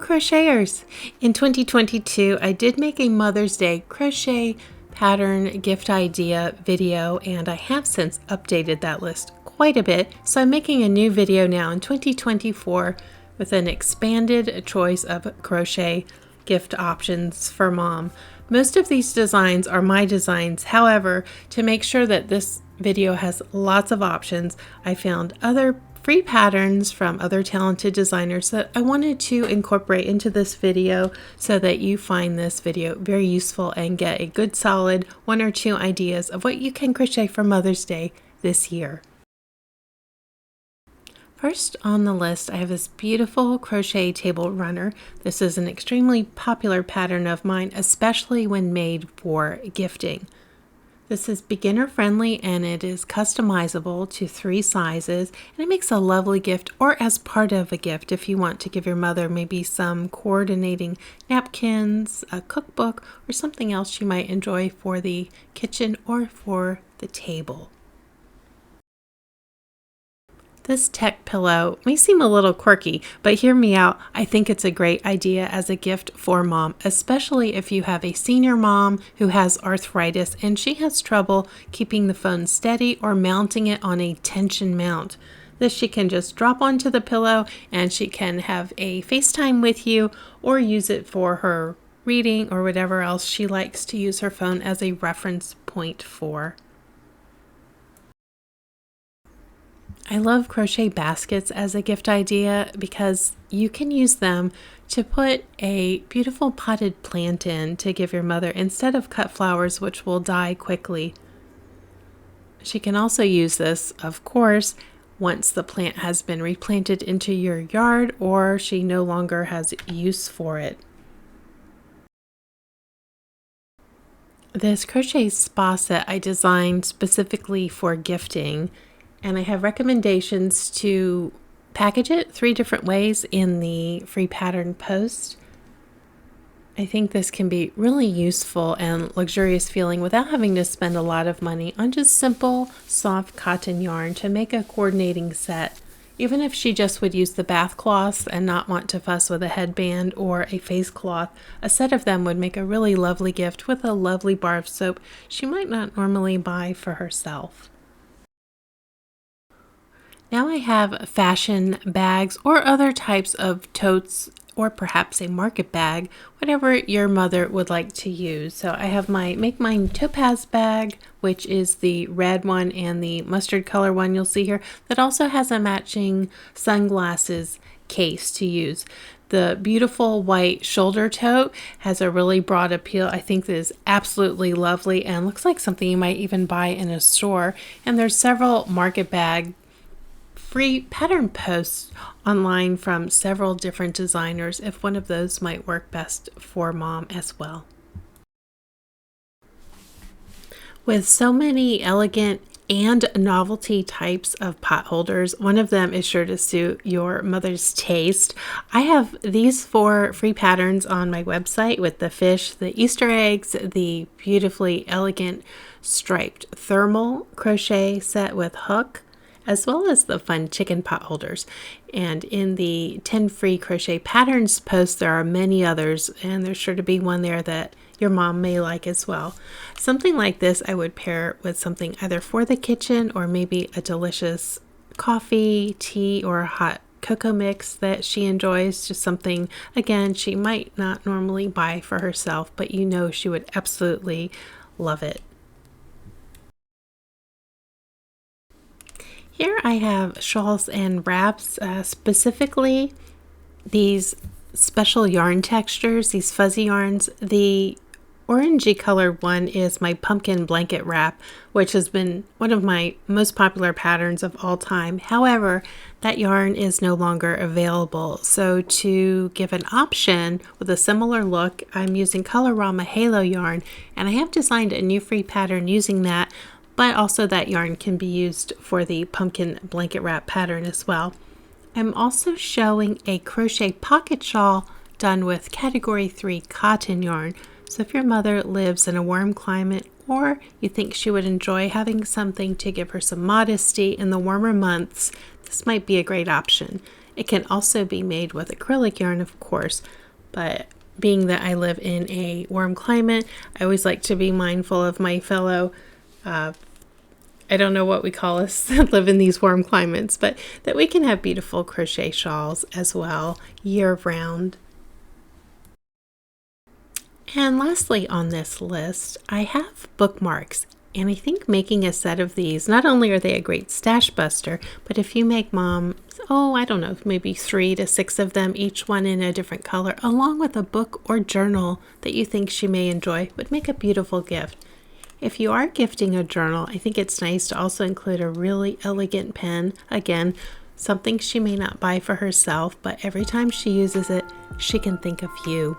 crocheters! In 2022, I did make a Mother's Day crochet pattern gift idea video, and I have since updated that list quite a bit. So I'm making a new video now in 2024 with an expanded choice of crochet gift options for mom. Most of these designs are my designs. However, to make sure that this video has lots of options, I found other free patterns from other talented designers that I wanted to incorporate into this video so that you find this video very useful and get a good solid 1 or 2 ideas of what you can crochet for Mother's Day this year. First on the list, I have this beautiful crochet table runner. This is an extremely popular pattern of mine, especially when made for gifting. This is beginner friendly and it is customizable to 3 sizes, and it makes a lovely gift or as part of a gift if you want to give your mother maybe some coordinating napkins, a cookbook, or something else you might enjoy for the kitchen or for the table. This tech pillow may seem a little quirky, but hear me out. I think it's a great idea as a gift for mom, especially if you have a senior mom who has arthritis and she has trouble keeping the phone steady or mounting it on a tension mount. This she can just drop onto the pillow and she can have a FaceTime with you or use it for her reading or whatever else she likes to use her phone as a reference point for. I love crochet baskets as a gift idea because you can use them to put a beautiful potted plant in to give your mother instead of cut flowers, which will die quickly. She can also use this, of course, once the plant has been replanted into your yard or she no longer has use for it. This Crochet Spa Set I designed specifically for gifting, and I have recommendations to package it 3 different ways in the free pattern post. I think this can be really useful and luxurious feeling without having to spend a lot of money on just simple, soft cotton yarn to make a coordinating set. Even if she just would use the bath cloths and not want to fuss with a headband or a face cloth, a set of them would make a really lovely gift with a lovely bar of soap she might not normally buy for herself. Now I have fashion bags or other types of totes or perhaps a market bag, whatever your mother would like to use. So I have my Make Mine Topaz bag, which is the red one and the mustard color one you'll see here, that also has a matching sunglasses case to use. The beautiful white shoulder tote has a really broad appeal. I think this is absolutely lovely and looks like something you might even buy in a store. And there's several market bag free pattern posts online from several different designers if one of those might work best for mom as well. With so many elegant and novelty types of pot holders, one of them is sure to suit your mother's taste. I have these 4 free patterns on my website with the fish, the Easter eggs, the beautifully elegant striped thermal crochet set with hook, as well as the fun chicken pot holders. And in the 10 free crochet patterns post, there are many others, and there's sure to be one there that your mom may like as well. Something like this I would pair with something either for the kitchen or maybe a delicious coffee, tea, or a hot cocoa mix that she enjoys. Just something, again, she might not normally buy for herself, but you know she would absolutely love it. Here I have shawls and wraps, specifically these special yarn textures, these fuzzy yarns. The orangey colored one is my pumpkin blanket wrap, which has been one of my most popular patterns of all time. However, that yarn is no longer available. So to give an option with a similar look, I'm using Colorama Halo yarn, and I have designed a new free pattern using that, but also that yarn can be used for the pumpkin blanket wrap pattern as well. I'm also showing a crochet pocket shawl done with category 3 cotton yarn. So if your mother lives in a warm climate or you think she would enjoy having something to give her some modesty in the warmer months, this might be a great option. It can also be made with acrylic yarn, of course, but being that I live in a warm climate, I always like to be mindful of my fellow, I don't know what we call us that live in these warm climates, but that we can have beautiful crochet shawls as well year round. And lastly on this list, I have bookmarks. And I think making a set of these, not only are they a great stash buster, but if you make mom, oh, I don't know, maybe 3 to 6 of them, each one in a different color, along with a book or journal that you think she may enjoy, would make a beautiful gift. If you are gifting a journal, I think it's nice to also include a really elegant pen. Again, something she may not buy for herself, but every time she uses it, she can think of you.